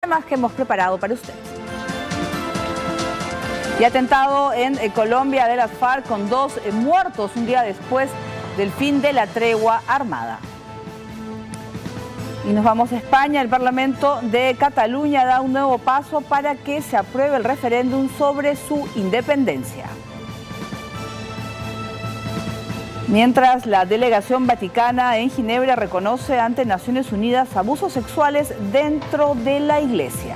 temas que hemos preparado para ustedes. Y atentado en Colombia de las FARC con 2 muertos un día después del fin de la tregua armada. Y nos vamos a España. El Parlamento de Cataluña da un nuevo paso para que se apruebe el referéndum sobre su independencia. Mientras la delegación vaticana en Ginebra reconoce ante Naciones Unidas abusos sexuales dentro de la iglesia.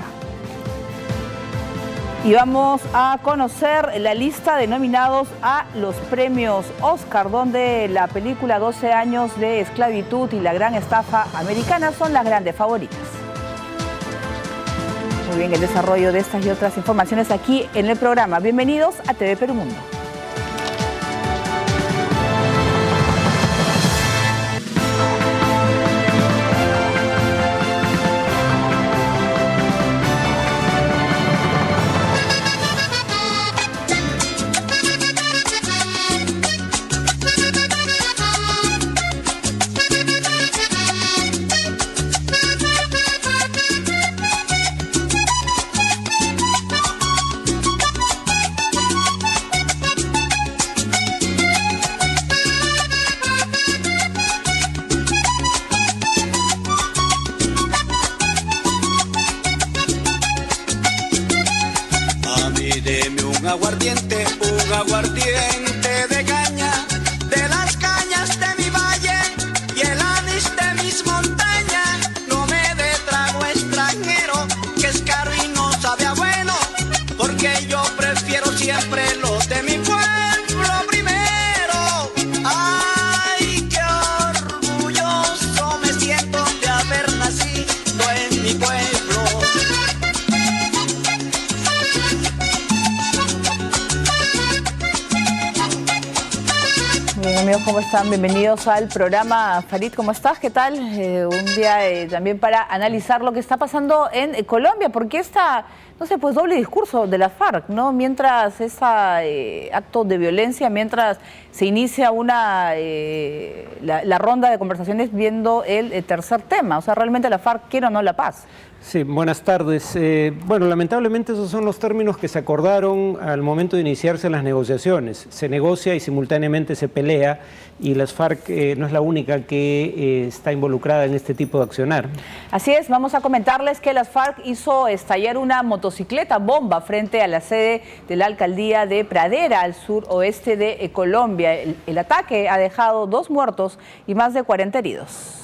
Y vamos a conocer la lista de nominados a los premios Oscar, donde la película 12 años de esclavitud y la gran estafa americana son las grandes favoritas. Muy bien, el desarrollo de estas y otras informaciones aquí en el programa. Bienvenidos a TV Perú Mundo. Un aguardiente de caña, de las cañas de mi valle y el anís de mis montañas. No me dé trago extranjero, que es caro y no sabe a bueno, porque yo prefiero siempre los de mi pueblo primero. Ay, qué orgulloso me siento de haber nacido en mi pueblo. Bien, amigos, ¿cómo están? Bienvenidos al programa. Farid, ¿cómo estás? ¿Qué tal? Un día también para analizar lo que está pasando en Colombia, porque esta, no sé, pues doble discurso de la FARC, ¿no? Mientras ese acto de violencia, mientras se inicia la ronda de conversaciones viendo el tercer tema. O sea, realmente la FARC quiere o no la paz. Sí, buenas tardes. Bueno, lamentablemente esos son los términos que se acordaron al momento de iniciarse las negociaciones. Se negocia y simultáneamente se pelea, y las FARC no es la única que está involucrada en este tipo de accionar. Así es, vamos a comentarles que las FARC hizo estallar una motocicleta bomba frente a la sede de la alcaldía de Pradera, al suroeste de Colombia. El ataque ha dejado 2 muertos y más de 40 heridos.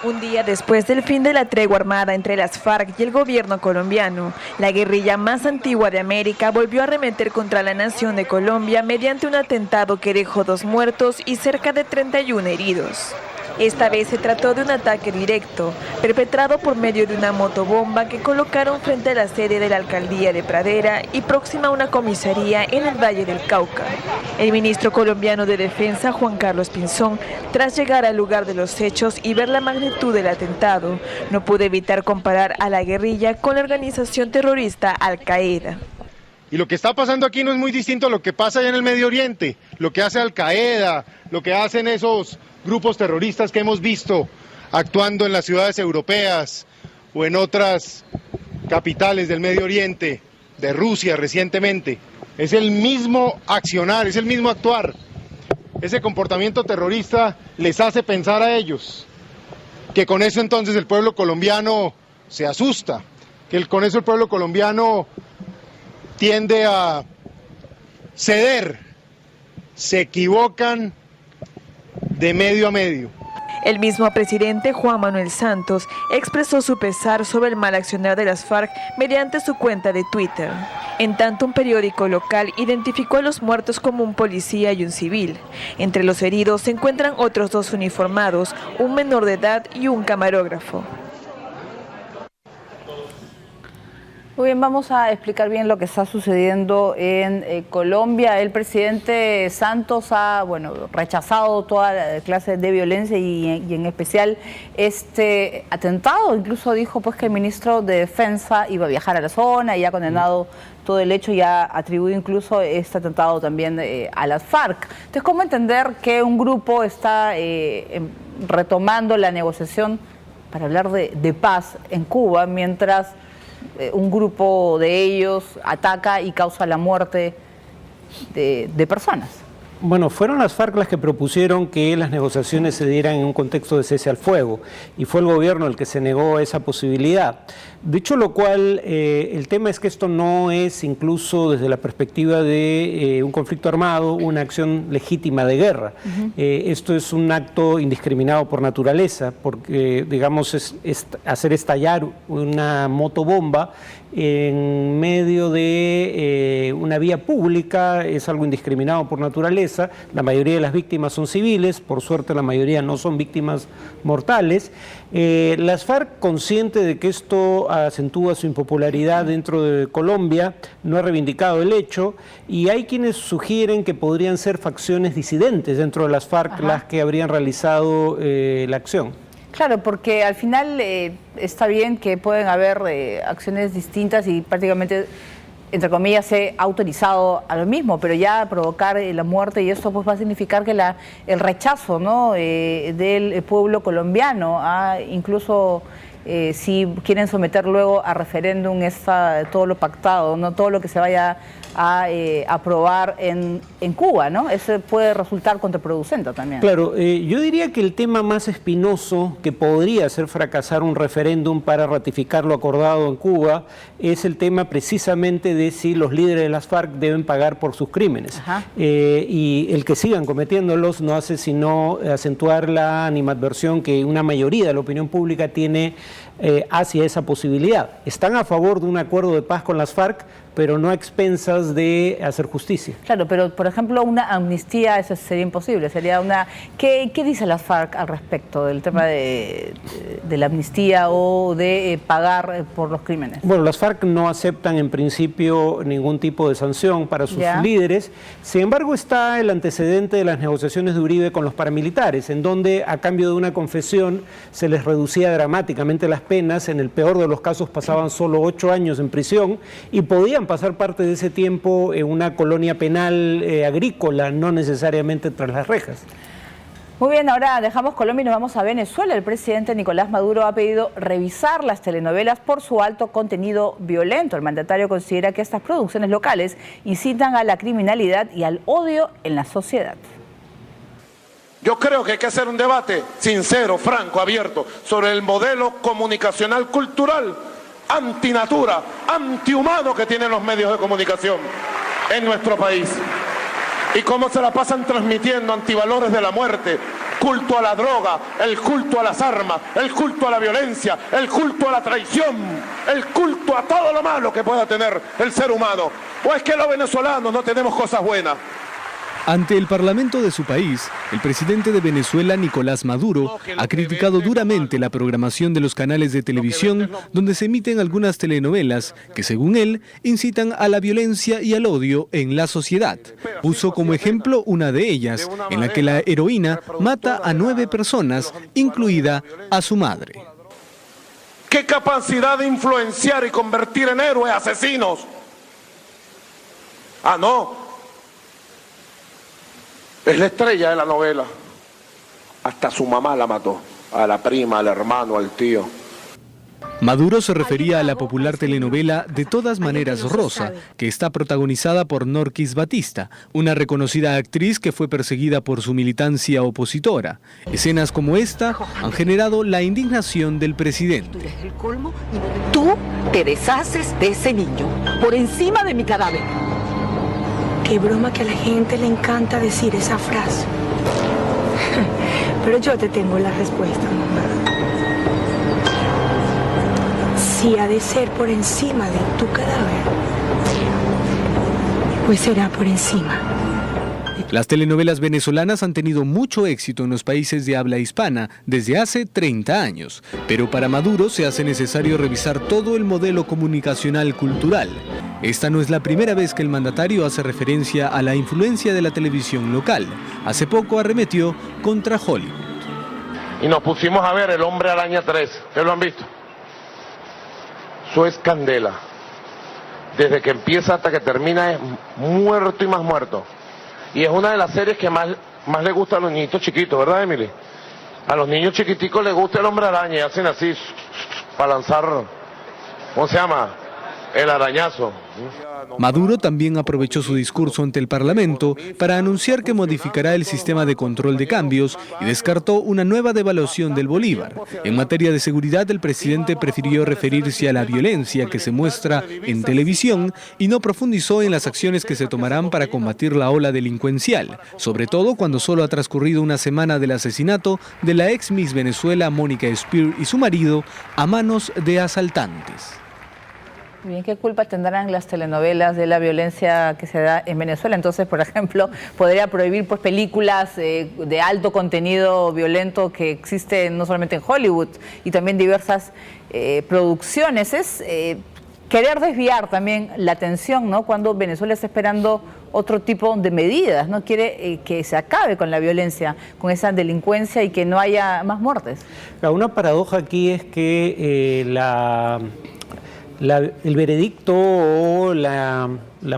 Un día después del fin de la tregua armada entre las FARC y el gobierno colombiano, la guerrilla más antigua de América volvió a arremeter contra la nación de Colombia mediante un atentado que dejó 2 muertos y cerca de 31 heridos. Esta vez se trató de un ataque directo, perpetrado por medio de una motobomba que colocaron frente a la sede de la alcaldía de Pradera y próxima a una comisaría en el Valle del Cauca. El ministro colombiano de Defensa, Juan Carlos Pinzón, tras llegar al lugar de los hechos y ver la magnitud del atentado, no pudo evitar comparar a la guerrilla con la organización terrorista Al-Qaeda. Y lo que está pasando aquí no es muy distinto a lo que pasa allá en el Medio Oriente, lo que hace Al-Qaeda, lo que hacen esos grupos terroristas que hemos visto actuando en las ciudades europeas o en otras capitales del Medio Oriente, de Rusia recientemente. Es el mismo accionar, es el mismo actuar. Ese comportamiento terrorista les hace pensar a ellos que con eso entonces el pueblo colombiano se asusta, que con eso el pueblo colombiano tiende a ceder. Se equivocan de medio a medio. El mismo presidente Juan Manuel Santos expresó su pesar sobre el mal accionar de las FARC mediante su cuenta de Twitter. En tanto, un periódico local identificó a los muertos como un policía y un civil. Entre los heridos se encuentran otros 2 uniformados, un menor de edad y un camarógrafo. Muy bien, vamos a explicar bien lo que está sucediendo en Colombia. El presidente Santos ha rechazado toda clase de violencia y en especial este atentado. Incluso dijo pues que el ministro de Defensa iba a viajar a la zona y ha condenado todo el hecho y ha atribuido incluso este atentado también a las FARC. Entonces, ¿cómo entender que un grupo está retomando la negociación para hablar de paz en Cuba, mientras un grupo de ellos ataca y causa la muerte de personas. Bueno, fueron las FARC las que propusieron que las negociaciones se dieran en un contexto de cese al fuego y fue el gobierno el que se negó esa posibilidad. Dicho lo cual, el tema es que esto no es, incluso desde la perspectiva de un conflicto armado, una acción legítima de guerra. Esto es un acto indiscriminado por naturaleza, porque, digamos, es hacer estallar una motobomba en medio de una vía pública, es algo indiscriminado por naturaleza. La mayoría de las víctimas son civiles, por suerte la mayoría no son víctimas mortales. Las FARC, consciente de que esto acentúa su impopularidad dentro de Colombia, no ha reivindicado el hecho, y hay quienes sugieren que podrían ser facciones disidentes dentro de las FARC las que habrían realizado la acción. Claro, porque al final está bien que pueden haber acciones distintas y prácticamente, entre comillas, se ha autorizado a lo mismo, pero ya provocar la muerte, y esto pues va a significar que el rechazo, ¿no?, del pueblo colombiano, incluso si quieren someter luego a referéndum todo lo pactado, no todo lo que se vaya a aprobar en Cuba, ¿no? Eso puede resultar contraproducente también. Claro, yo diría que el tema más espinoso que podría hacer fracasar un referéndum para ratificar lo acordado en Cuba es el tema precisamente de si los líderes de las FARC deben pagar por sus crímenes. Y el que sigan cometiéndolos no hace sino acentuar la animadversión que una mayoría de la opinión pública tiene hacia esa posibilidad. Están a favor de un acuerdo de paz con las FARC, pero no a expensas de hacer justicia. Claro, pero por ejemplo una amnistía, eso sería imposible, sería una... ¿Qué dice las FARC al respecto del tema de la amnistía o de pagar por los crímenes? Bueno, las FARC no aceptan en principio ningún tipo de sanción para sus líderes. Sin embargo, está el antecedente de las negociaciones de Uribe con los paramilitares, en donde a cambio de una confesión se les reducía dramáticamente las penas. En el peor de los casos pasaban solo 8 años en prisión y podían pasar parte de ese tiempo en una colonia penal agrícola, no necesariamente tras las rejas. Muy bien, ahora dejamos Colombia y nos vamos a Venezuela. El presidente Nicolás Maduro ha pedido revisar las telenovelas por su alto contenido violento. El mandatario considera que estas producciones locales incitan a la criminalidad y al odio en la sociedad. Yo creo que hay que hacer un debate sincero, franco, abierto, sobre el modelo comunicacional cultural antinatura, antihumano que tienen los medios de comunicación en nuestro país. Y cómo se la pasan transmitiendo antivalores de la muerte, culto a la droga, el culto a las armas, el culto a la violencia, el culto a la traición, el culto a todo lo malo que pueda tener el ser humano. ¿O es que los venezolanos no tenemos cosas buenas? Ante el Parlamento de su país, el presidente de Venezuela, Nicolás Maduro, ha criticado duramente la programación de los canales de televisión donde se emiten algunas telenovelas que, según él, incitan a la violencia y al odio en la sociedad. Puso como ejemplo una de ellas, en la que la heroína mata a 9 personas, incluida a su madre. ¿Qué capacidad de influenciar y convertir en héroes asesinos? Ah, no. Es la estrella de la novela. Hasta su mamá la mató. A la prima, al hermano, al tío. Maduro se refería a la popular telenovela De todas maneras Rosa, que está protagonizada por Norquis Batista, una reconocida actriz que fue perseguida por su militancia opositora. Escenas como esta han generado la indignación del presidente. Tú eres el colmo. Tú te deshaces de ese niño por encima de mi cadáver. Qué broma que a la gente le encanta decir esa frase. Pero yo te tengo la respuesta, mamá. Si ha de ser por encima de tu cadáver, pues será por encima. Las telenovelas venezolanas han tenido mucho éxito en los países de habla hispana desde hace 30 años, pero para Maduro se hace necesario revisar todo el modelo comunicacional cultural. Esta no es la primera vez que el mandatario hace referencia a la influencia de la televisión local. Hace poco arremetió contra Hollywood. Y nos pusimos a ver El Hombre Araña 3. ¿Ustedes lo han visto? Eso es candela. Desde que empieza hasta que termina es muerto y más muerto. Y es una de las series que más le gusta a los niñitos chiquitos, ¿verdad, Emily? A los niños chiquiticos les gusta el hombre araña y hacen así para lanzar, ¿cómo se llama? El arañazo. Maduro también aprovechó su discurso ante el Parlamento para anunciar que modificará el sistema de control de cambios y descartó una nueva devaluación del bolívar. En materia de seguridad, el presidente prefirió referirse a la violencia que se muestra en televisión y no profundizó en las acciones que se tomarán para combatir la ola delincuencial, sobre todo cuando solo ha transcurrido una semana del asesinato de la ex Miss Venezuela Mónica Spear y su marido a manos de asaltantes. Bien, ¿qué culpa tendrán las telenovelas de la violencia que se da en Venezuela? Entonces, por ejemplo, podría prohibir pues películas de alto contenido violento que existen no solamente en Hollywood y también diversas producciones. Es querer desviar también la atención, ¿no? Cuando Venezuela está esperando otro tipo de medidas, ¿no? Quiere que se acabe con la violencia, con esa delincuencia y que no haya más muertes. Una paradoja aquí es que el veredicto o la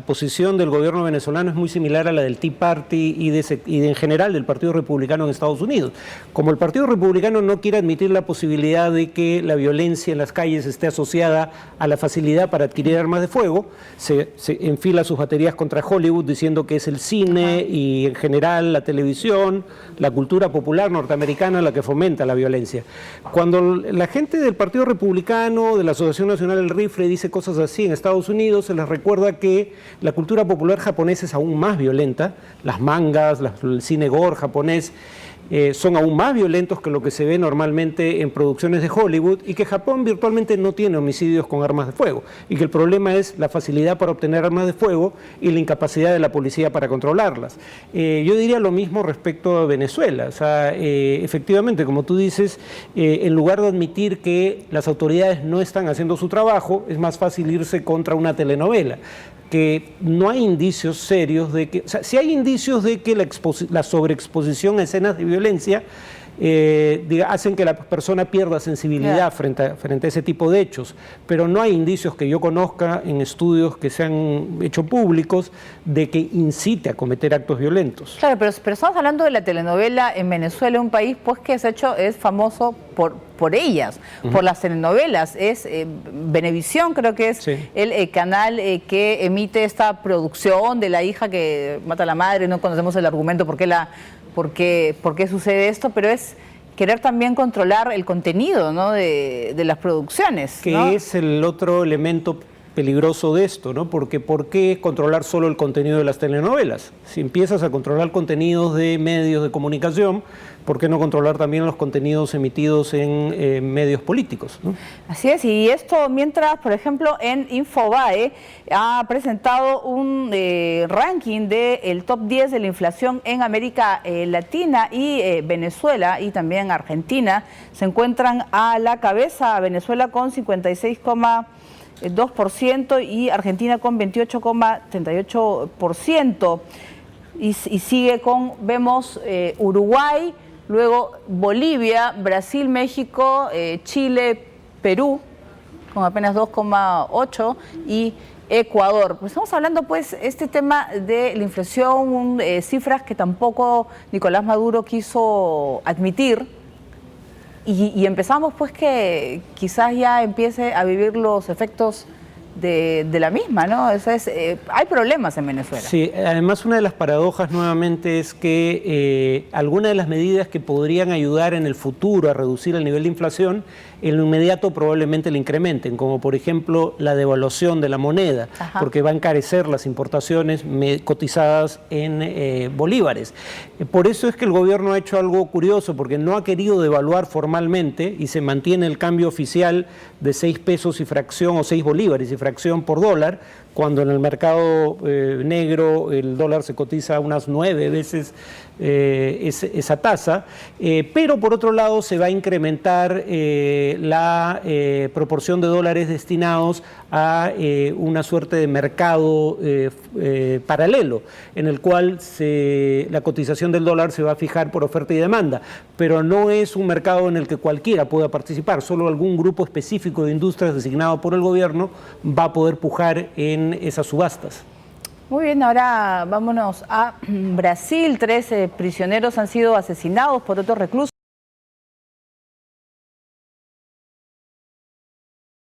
posición del gobierno venezolano es muy similar a la del Tea Party y en general del Partido Republicano en Estados Unidos. Como el Partido Republicano no quiere admitir la posibilidad de que la violencia en las calles esté asociada a la facilidad para adquirir armas de fuego, se enfila sus baterías contra Hollywood diciendo que es el cine y en general la televisión, la cultura popular norteamericana la que fomenta la violencia. Cuando la gente del Partido Republicano, de la Asociación Nacional del Rifle, dice cosas así en Estados Unidos, se les recuerda que la cultura popular japonesa es aún más violenta, las mangas, el cine gore japonés son aún más violentos que lo que se ve normalmente en producciones de Hollywood y que Japón virtualmente no tiene homicidios con armas de fuego y que el problema es la facilidad para obtener armas de fuego y la incapacidad de la policía para controlarlas. Yo diría lo mismo respecto a Venezuela, o sea, efectivamente, como tú dices, en lugar de admitir que las autoridades no están haciendo su trabajo, es más fácil irse contra una telenovela. Que no hay indicios serios de que, o sea, sí hay indicios de que la sobreexposición a escenas de violencia hacen que la persona pierda sensibilidad frente a ese tipo de hechos, pero no hay indicios que yo conozca en estudios que se han hecho públicos de que incite a cometer actos violentos. Claro, pero estamos hablando de la telenovela en Venezuela, un país pues que es famoso por ellas, por las telenovelas. Es Venevisión, creo que es el canal que emite esta producción de la hija que mata a la madre. No conocemos el argumento por qué sucede esto, pero es querer también controlar el contenido, ¿no? de las producciones, que ¿no? es el otro elemento peligroso de esto, ¿no? Porque ¿por qué controlar solo el contenido de las telenovelas? Si empiezas a controlar contenidos de medios de comunicación, ¿por qué no controlar también los contenidos emitidos en medios políticos, ¿no? Así es, y esto mientras, por ejemplo, en Infobae ha presentado un ranking del top 10 de la inflación en América Latina, y Venezuela y también Argentina se encuentran a la cabeza. Venezuela con 56,2% y Argentina con 28,38%. Y sigue vemos Uruguay, luego Bolivia, Brasil, México, Chile, Perú, con apenas 2,8%, y Ecuador. Pues estamos hablando, pues, este tema de la inflación, cifras que tampoco Nicolás Maduro quiso admitir, y empezamos, pues, que quizás ya empiece a vivir los efectos de la misma, ¿no? Hay problemas en Venezuela. Sí, además una de las paradojas nuevamente es que algunas de las medidas que podrían ayudar en el futuro a reducir el nivel de inflación, en lo inmediato probablemente la incrementen, como por ejemplo la devaluación de la moneda, porque va a encarecer las importaciones cotizadas en bolívares. Por eso es que el gobierno ha hecho algo curioso, porque no ha querido devaluar formalmente y se mantiene el cambio oficial de 6 pesos y fracción o 6 bolívares y fracción por dólar, cuando en el mercado negro el dólar se cotiza unas 9 veces esa tasa, pero por otro lado se va a incrementar la proporción de dólares destinados a una suerte de mercado paralelo, en el cual la cotización del dólar se va a fijar por oferta y demanda, pero no es un mercado en el que cualquiera pueda participar, solo algún grupo específico de industrias designado por el gobierno va a poder pujar en esas subastas. Muy bien, ahora vámonos a Brasil. 13 prisioneros han sido asesinados por otros reclusos.